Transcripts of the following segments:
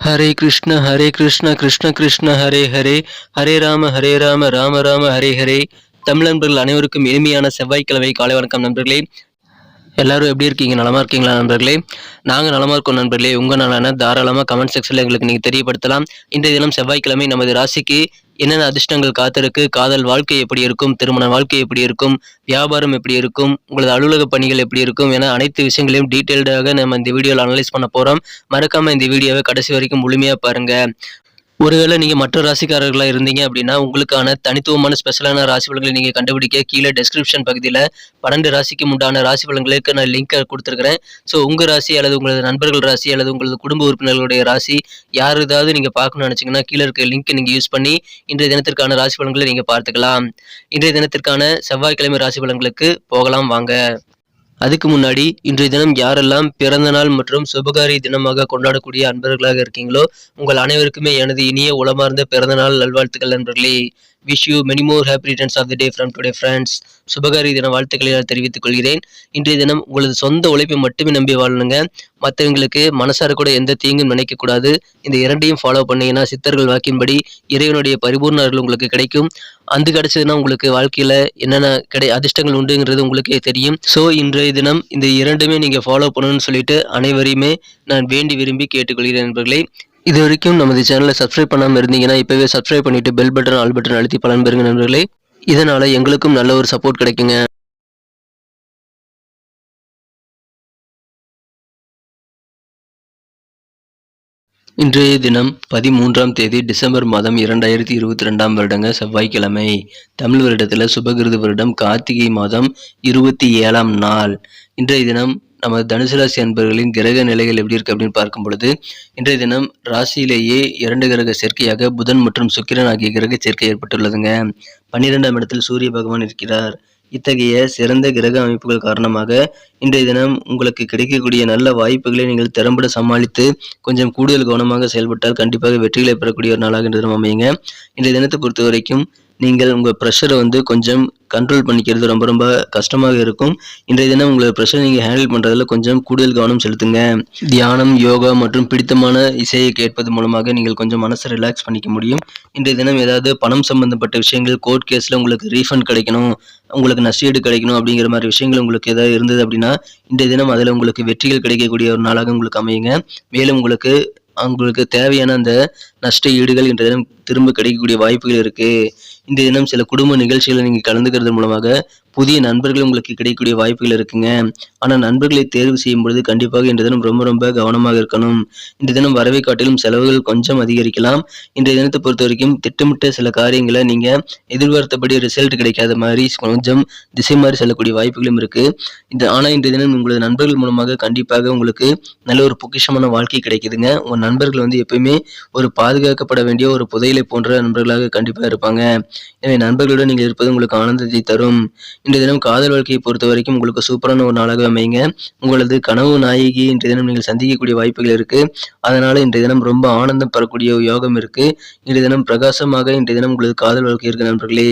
ஹரே கிருஷ்ண கிருஷ்ண கிருஷ்ண ஹரே ஹரே, ஹரே ராம ராம ராம ஹரே ஹரே. தமிழ் நண்பர்கள் அனைவருக்கும் இனிமையான செவ்வாய்க்கிழமை காலை வணக்கம் நண்பர்களே. எல்லாரும் எப்படி இருக்கீங்க? நலமா இருக்கீங்களா நண்பர்களே? நாங்கள் நலமா இருக்கோம் நண்பர்களே. உங்கள் நலனை தாராளமாக கமெண்ட் செக்ஷனில் எங்களுக்கு நீங்கள் தெரியப்படுத்தலாம். இன்றைய தினம் செவ்வாய்க்கிழமை நமது ராசிக்கு என்னென்ன அதிர்ஷ்டங்கள் காத்திருக்கு, காதல் வாழ்க்கை எப்படி இருக்கும், திருமண வாழ்க்கை எப்படி இருக்கும், வியாபாரம் எப்படி இருக்கும், உங்களது அலுவலக பணிகள் எப்படி இருக்கும் என அனைத்து விஷயங்களையும் டீட்டெயில்டாக நம்ம இந்த வீடியோவில் அனலைஸ் பண்ண போகிறோம். மறக்காமல் இந்த வீடியோவை கடைசி வரைக்கும் முழுமையாக பாருங்கள். ஒருவேளை நீங்க மற்ற ராசிக்காரர்களா இருந்தீங்க அப்படின்னா, உங்களுக்கான தனித்துவமான ஸ்பெஷலான ராசி பலன்களை நீங்க கண்டுபிடிக்க கீழே டிஸ்கிரிப்ஷன் பகுதியில 12 ராசிக்கும் உண்டான ராசி பலன்களுக்கு நான் லிங்க் குடுத்துருக்கிறேன். ஸோ உங்க ராசி அல்லது உங்களது நண்பர்கள் ராசி அல்லது உங்களது குடும்ப உறுப்பினர்களுடைய ராசி யார் ஏதாவது நீங்க பார்க்கணும்னு நினைச்சீங்கன்னா, கீழே இருக்க லிங்க் நீங்க யூஸ் பண்ணி இன்றைய தினத்திற்கான ராசி பலன்களை நீங்க பார்த்துக்கலாம். இன்றைய தினத்திற்கான செவ்வாய்க்கிழமை ராசி பலன்களுக்கு போகலாம் வாங்க. அதுக்கு முன்னாடி இன்றைய தினம் யாரெல்லாம் பிறந்த நாள் மற்றும் சுபகாரி தினமாக கொண்டாடக்கூடிய அன்பர்களாக இருக்கீங்களோ, உங்கள் அனைவருக்குமே எனது இனிய உளமார்ந்த பிறந்த நாள் நல்வாழ்த்துக்கள் நண்பர்களே. Wish you many more happy returns of the day from today friends. சுபகாரி தின வாழ்த்துக்களை நான் தெரிவித்துக் கொள்கிறேன். இன்றைய தினம் உங்களது சொந்த உழைப்பை மட்டுமே நம்பி வாழணுங்க. மற்றவங்களுக்கு மனசார கூட எந்த தீங்கும் நினைக்கக்கூடாது. இந்த இரண்டையும் ஃபாலோ பண்ணீங்கன்னா சித்தர்கள் வாக்கின்படி இறைவனுடைய பரிபூர்ண அருள் உங்களுக்கு கிடைக்கும். அது கிடைச்சதுன்னா உங்களுக்கு வாழ்க்கையில என்னென்ன அதிர்ஷ்டங்கள் உண்டுங்கிறது உங்களுக்கே தெரியும். ஸோ இன்றைய தினம் இந்த இரண்டுமே நீங்க ஃபாலோ பண்ணணும்னு சொல்லிட்டு அனைவரையுமே நான் வேண்டி விரும்பி கேட்டுக்கொள்கிறேன் நண்பர்களே. இது வரைக்கும் நமது சேனலை சப்ஸ்கிரைப் பண்ணாமல் இருந்தீங்கன்னா இப்பவே சப்ஸ்கிரைப் பண்ணிட்டு பெல் பட்டன் ஆல் பட்டன் அழுத்தி பலன் பெறுங்க நண்பர்களே. இதனால எங்களுக்கும் நல்ல ஒரு சப்போர்ட் கிடைக்குங்க. இன்றைய தினம் 13ஆம் தேதி டிசம்பர் மாதம் 2022ஆம் வருடங்க செவ்வாய்க்கிழமை. தமிழ் வருடத்தில் சுபகிருது வருடம் கார்த்திகை மாதம் 27ஆம் நாள். இன்றைய தினம் நமது தனுசு ராசி அன்பர்களின் கிரக நிலைகள் எப்படி இருக்கு அப்படின்னு பார்க்கும் பொழுது, இன்றைய தினம் ராசியிலேயே 2 கிரக சேர்க்கையாக புதன் மற்றும் சுக்கிரன் ஆகிய கிரக சேர்க்கை ஏற்பட்டுள்ளதுங்க. 12ஆம் இடத்தில் சூரிய பகவான் இருக்கிறார். இத்தகைய சிறந்த கிரக அமைப்புகள் காரணமாக இன்றைய தினம் உங்களுக்கு கிடைக்கக்கூடிய நல்ல வாய்ப்புகளை நீங்கள் திறம்பட சமாளித்து கொஞ்சம் கூடுதல் கவனமாக செயல்பட்டால் கண்டிப்பாக வெற்றிகளை பெறக்கூடிய ஒரு நாளாக இன்றைய தினம் அமையுங்க. இன்றைய தினத்தை பொறுத்த வரைக்கும் நீங்கள் உங்கள் ப்ரெஷரை கொஞ்சம் கண்ட்ரோல் பண்ணிக்கிறது ரொம்ப கஷ்டமாக இருக்கும். இன்றைய தினம் உங்களோட ப்ரெஷரை நீங்கள் ஹேண்டில் பண்ணுறதுல கொஞ்சம் கூடுதல் கவனம் செலுத்துங்க. தியானம், யோகா மற்றும் பிடித்தமான இசையை கேட்பது மூலமாக நீங்கள் கொஞ்சம் மனசை ரிலாக்ஸ் பண்ணிக்க முடியும். இன்றைய தினம் ஏதாவது பணம் சம்பந்தப்பட்ட விஷயங்கள், கோர்ட் கேஸில் உங்களுக்கு ரீஃபண்ட் கிடைக்கணும், உங்களுக்கு நஷ்டஈடு கிடைக்கணும் அப்படிங்கிற மாதிரி விஷயங்கள் உங்களுக்கு ஏதாவது இருந்தது அப்படின்னா, இன்றைய தினம் அதில் உங்களுக்கு வெற்றிகள் கிடைக்கக்கூடிய ஒரு நாளாக உங்களுக்கு அமையுங்க. மேலும் உங்களுக்கு தேவையான அந்த நஷ்ட ஈடுகள் இன்றைய தினம் திரும்ப கிடைக்கக்கூடிய வாய்ப்புகள் இருக்கு. இன்றைய தினம் சில குடும்ப நிகழ்ச்சிகளை நீங்கள் கலந்துக்கிறது மூலமாக புதிய நண்பர்கள் உங்களுக்கு கிடைக்கக்கூடிய வாய்ப்புகள் இருக்குங்க. ஆனால் நண்பர்களை தேர்வு செய்யும் பொழுது கண்டிப்பாக இன்றைய தினம் ரொம்ப கவனமாக இருக்கணும். இன்றைய தினம் வரவை காட்டிலும் செலவுகள் கொஞ்சம் அதிகரிக்கலாம். இன்றைய தினத்தை பொறுத்த வரைக்கும் திட்டமிட்ட சில காரியங்களை நீங்க எதிர்பார்த்தபடி ரிசல்ட் கிடைக்காத மாதிரி கொஞ்சம் திசை மாறி செல்லக்கூடிய வாய்ப்புகளும் இருக்கு. ஆனால் இன்றைய தினம் உங்களது நண்பர்கள் மூலமாக கண்டிப்பாக உங்களுக்கு நல்ல ஒரு பொக்கிஷமான வாழ்க்கை கிடைக்குதுங்க. உங்க நண்பர்கள் எப்பயுமே ஒரு பாதுகாக்கப்பட வேண்டிய ஒரு புதையலை போன்ற நண்பர்களாக கண்டிப்பாக இருப்பாங்க. எனவே நண்பர்களுடன் நீங்கள் இருப்பது உங்களுக்கு ஆனந்தத்தை தரும். இன்றைய தினம் காதல் வாழ்க்கையை பொறுத்த வரைக்கும் உங்களுக்கு சூப்பரான ஒரு நாளாக அமையுங்க. உங்களது கனவு நாயகி இன்றைய தினம் நீங்கள் சந்திக்கக்கூடிய வாய்ப்புகள் இருக்கு. அதனால இன்றைய தினம் ரொம்ப ஆனந்தம் பெறக்கூடிய யோகம் இருக்கு. இன்றைய தினம் பிரகாசமாக இன்றைய தினம் உங்களது காதல் வாழ்க்கை இருக்கு நண்பர்களே.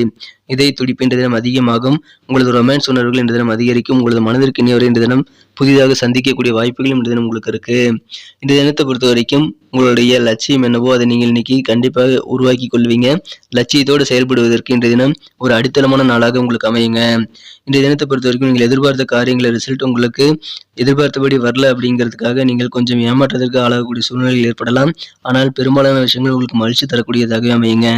இதய துடிப்பு இன்றைய தினம் அதிகமாகும். உங்களது ரொமான்ஸ் உணர்வுகள் இன்றைய தினம் அதிகரிக்கும். உங்களது மனதிற்கு இனியவரை இன்றைய தினம் புதிதாக சந்திக்கக்கூடிய வாய்ப்புகளும் இன்றைய தினம் உங்களுக்கு இருக்கு. இன்றைய தினத்தை பொறுத்த வரைக்கும் உங்களுடைய லட்சியம் என்னவோ அதை நீங்கள் இன்னைக்கு கண்டிப்பாக உருவாக்கி கொள்வீங்க. லட்சியத்தோடு செயல்படுவதற்கு இன்றைய தினம் ஒரு அடித்தளமான நாளாக உங்களுக்கு அமையுங்க. இன்றைய தினத்தை பொறுத்த வரைக்கும் நீங்கள் எதிர்பார்த்த காரியங்களை ரிசல்ட் உங்களுக்கு எதிர்பார்த்தபடி வரல அப்படிங்கிறதுக்காக நீங்கள் கொஞ்சம் ஏமாற்றத்திற்கு ஆளாகக்கூடிய சூழ்நிலைகள் ஏற்படலாம். ஆனால் பெரும்பாலான விஷயங்கள் உங்களுக்கு மகிழ்ச்சி தரக்கூடியதாகவே அமையுங்க.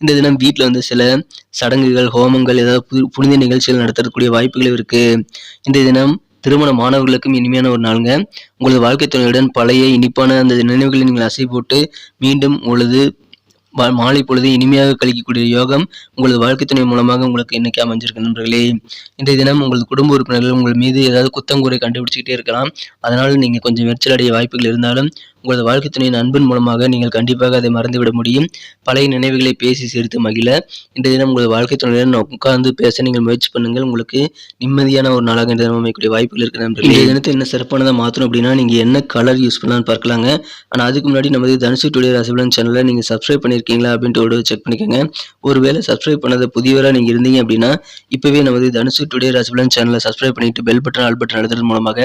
இந்த தினம் வீட்டில் சில சடங்குகள், ஹோமங்கள், ஏதாவது புனித நிகழ்ச்சிகள் நடத்தக்கூடிய வாய்ப்புகள் இருக்கு. இன்றைய தினம் திருமண மாணவர்களுக்கும் இனிமையான ஒரு நாளுங்க. உங்களது வாழ்க்கை துணையுடன் பழைய இனிப்பான அந்த நினைவுகளை நீங்கள் அசை போட்டு மீண்டும் உங்களது மாலை பொழுது இனிமையாக கழிக்கக்கூடிய யோகம் உங்களது வாழ்க்கை துணை மூலமாக உங்களுக்கு இன்னைக்கு அமைஞ்சிருக்கு நண்பர்களே. இன்றைய தினம் உங்களது குடும்ப உறுப்பினர்கள் உங்கள் மீது ஏதாவது குத்தங்குறை கண்டுபிடிச்சிக்கிட்டே இருக்கலாம். அதனால நீங்க கொஞ்சம் எரிச்சல் அடைய வாய்ப்புகள் இருந்தாலும் உங்களது வாழ்க்கை துணையின் அன்பின் மூலமாக நீங்கள் கண்டிப்பாக அதை மறந்துவிட முடியும். பழைய நினைவுகளை பேசி சிரித்து மகிழ இன்றைய தினம் உங்களது வாழ்க்கை துணையுடன் உட்கார்ந்து பேச நீங்கள் முயற்சி பண்ணுங்கள். உங்களுக்கு நிம்மதியான ஒரு நாளாக இந்த தினம் அமைக்கக்கூடிய வாய்ப்புகள் இருக்கு நண்பர்களே. இன்றைய தினத்தை என்ன சிறப்பானதாக மாற்றணும் அப்படின்னா நீங்க என்ன கலர் யூஸ் பண்ணலாம்னு பார்க்கலாங்க. ஆனால் அதுக்கு முன்னாடி நமது தனுசு டுடே ராசி பலன் சேனலை நீங்க சப்ஸ்கிரைப் பண்ணியிருக்கீங்களா அப்படின்ட்டு ஒரு செக் பண்ணிக்கோங்க. ஒருவேளை சப்ஸ்கிரைப் பண்ணாத புதியவராக நீங்க இருந்தீங்க அப்படின்னா இப்பவே நமது தனுசு டுடே ராசி பலன் சேனலை சப்ஸ்கிரைப் பண்ணிட்டு பெல் பட்டன் ஆல் பட்டன் அழுத்துறது மூலமாக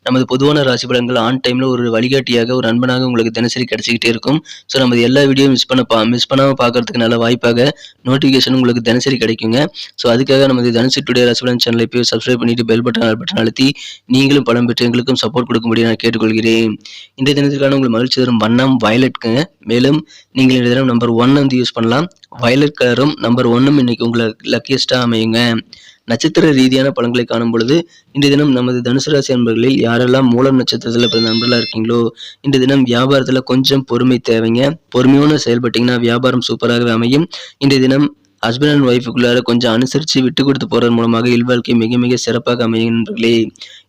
நமது பொதுவான ராசி பலன்கள் ஆன் டைம்ல ஒரு வழிகாட்டியாக ஒரு அன்பன் நண்பனாக உங்களுக்கு தினசரி கிடைச்சிக்கிட்டே இருக்கும். ஸோ நம்ம எல்லா வீடியோ மிஸ் பண்ணாமல் பார்க்கறதுக்கு நல்ல வாய்ப்பாக நோட்டிஃபிகேஷன் உங்களுக்கு தினசரி கிடைக்குங்க. ஸோ அதுக்காக நமது தனுசு டுடே ராசி பலன் சேனலை போய் சப்ஸ்கிரைப் பண்ணிட்டு பெல் பட்டன் அழுத்தி நீங்களும் பலம் பெற்று எங்களுக்கும் சப்போர்ட் கொடுக்கும்படி நான் கேட்டுக்கொள்கிறேன். இன்றைய தினத்திற்கான உங்களுக்கு மகிழ்ச்சி தரும் வண்ணம் வயலட்டுங்க. மேலும் நீங்கள் இந்த தினம் நம்பர் 1 வந்து யூஸ் பண்ணலாம். வயலட் கலரும் நம்பர் 1ம் இன்னைக்கு உங்களுக்கு லக்கியஸ்டா அமையுங்க. நட்சத்திர ரீதியான பலன்களை காணும் பொழுது இன்றைய தினம் நமது தனுசு ராசி நண்பர்களில் யாரெல்லாம் மூலம் நட்சத்திரத்தில் பிறந்த நண்பர்களாக இருக்கீங்களோ இன்றைய தினம் வியாபாரத்துல கொஞ்சம் பொறுமை தேவைங்க. பொறுமையோடு செயல்பட்டீங்கன்னா வியாபாரம் சூப்பராகவே அமையும். இன்றைய தினம் ஹஸ்பண்ட் அண்ட் ஒய்ஃபுக்குள்ளார கொஞ்சம் அனுசரித்து விட்டு கொடுத்து போறது மூலமாக இல்வாழ்க்கை மிக மிக சிறப்பாக அமையும் நண்பர்களே.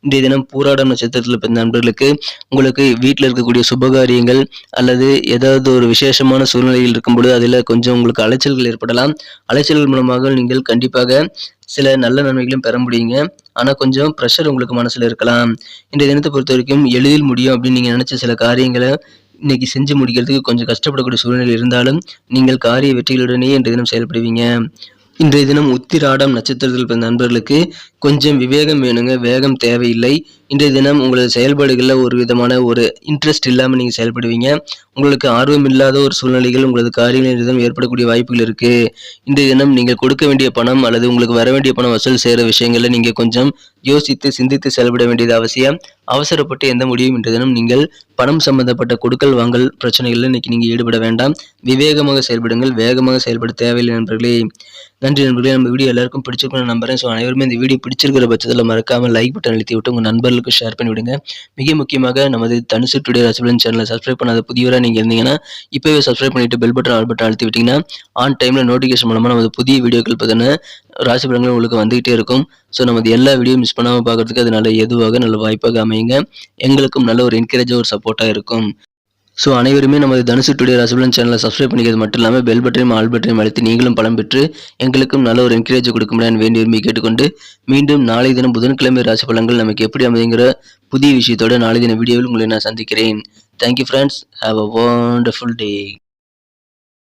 இன்றைய தினம் பூராடம் நட்சத்திரத்தில் பிறந்த நண்பர்களுக்கு உங்களுக்கு வீட்டில் இருக்கக்கூடிய சுபகாரியங்கள் அல்லது ஏதாவது ஒரு விசேஷமான சூழ்நிலையில் இருக்கும்பொழுது அதில் கொஞ்சம் உங்களுக்கு அலைச்சல்கள் ஏற்படலாம். அலைச்சல்கள் மூலமாக நீங்கள் கண்டிப்பாக சில நல்ல நன்மைகளையும் பெற முடியுங்க. ஆனால் கொஞ்சம் ப்ரெஷர் உங்களுக்கு மனசில் இருக்கலாம். இன்றைய தினத்தை பொறுத்த வரைக்கும் எளிதில் முடியும் அப்படின்னு நீங்கள் நினச்ச சில காரியங்களை இன்னைக்கு செஞ்சு முடிக்கிறதுக்கு கொஞ்சம் கஷ்டப்படக்கூடிய சூழ்நிலை இருந்தாலும் நீங்கள் காரிய வெற்றிகளுடனே இன்றைய தினம் செயல்படுவீங்க. இன்றைய தினம் உத்திராடம் நட்சத்திரத்தில் பிறந்த நண்பர்களுக்கு கொஞ்சம் விவேகம் வேணுங்க, வேகம் தேவையில்லை. இன்றைய தினம் உங்களது செயல்பாடுகளில் ஒரு விதமான ஒரு இன்ட்ரெஸ்ட் இல்லாமல் நீங்கள் செயல்படுவீங்க. உங்களுக்கு ஆர்வம் இல்லாத ஒரு சூழ்நிலைகள் உங்களது காரியங்களில் ஏற்படக்கூடிய வாய்ப்புகள் இருக்கு. இன்றைய தினம் நீங்கள் கொடுக்க வேண்டிய பணம் அல்லது உங்களுக்கு வர வேண்டிய பணம் வசூல் செய்கிற விஷயங்களை நீங்கள் கொஞ்சம் யோசித்து சிந்தித்து செயல்பட வேண்டியது அவசியம். அவசரப்பட்டு எந்த முடியும் இன்றைய தினம் நீங்கள் பணம் சம்பந்தப்பட்ட கொடுக்கல் வாங்கல் பிரச்சனைகளில் இன்னைக்கு நீங்கள் ஈடுபட வேண்டாம். விவேகமாக செயல்படுங்கள், வேகமாக செயல்பட தேவையில்லை நண்பர்களே. நன்றி நண்பர்களே. நம்ம வீடியோ எல்லாருக்கும் பிடிச்சிருக்குன்னு நம்புறேன். ஸோ அனைவருமே இந்த வீடியோ பிடிச்சிருக்கிற பட்சத்தில் மறக்காமல் லைக் பட்டன் அழுத்தி விட்டு உங்கள் நண்பர்களுக்கு ஷேர் பண்ணி விடுங்க. மிக முக்கியமாக நமது தனுசு டுடே ராசி பலன் சேனலை சப்ஸ்கிரைப் பண்ணாத புதியவராக நீங்கள் இருந்தீங்கன்னா இப்போவே சப்ஸ்கிரைப் பண்ணிட்டு பெல் பட்டன் ஆல் பட்டன் அழுத்தி விட்டீங்கன்னா ஆன் டைமில் நோட்டிஃபிகேஷன் மூலமாக நமது புதிய வீடியோக்கள் பார்த்தீங்கன்னா ராசி பலன்கள் உங்களுக்கு வந்துகிட்டே இருக்கும். ஸோ நமது எல்லா வீடியோ மிஸ் பண்ணாமல் பார்க்கறதுக்கு அது நல்ல எதுவாக நல்ல வாய்ப்பாக அமையுங்க. எங்களுக்கும் நல்ல ஒரு என்கரேஜாக ஒரு சப்போர்ட்டாக இருக்கும். ஸோ அனைவருமே நமது தனுசு டுடே ராசி பலன் சேனலை சப்ஸ்கிரைப் பண்ணிக்கிறது மட்டும் இல்லாமல் பெல் பட்டனையும் ஆல் பட்டனையும் அழுத்தி நீங்களும் பலம் பெற்று எங்களுக்கும் நல்ல ஒரு என்கரேஜ் கொடுக்கும்படியான வேண்டி விரும்பி கேட்டுக்கொண்டு மீண்டும் நாளை தினம் புதன்கிழமை ராசி பலன்கள் நமக்கு எப்படி அமைதுங்கிற புதிய விஷயத்தோட நாளை தின வீடியோவில் உங்களை நான் சந்திக்கிறேன். Thank you friends. Have a wonderful day.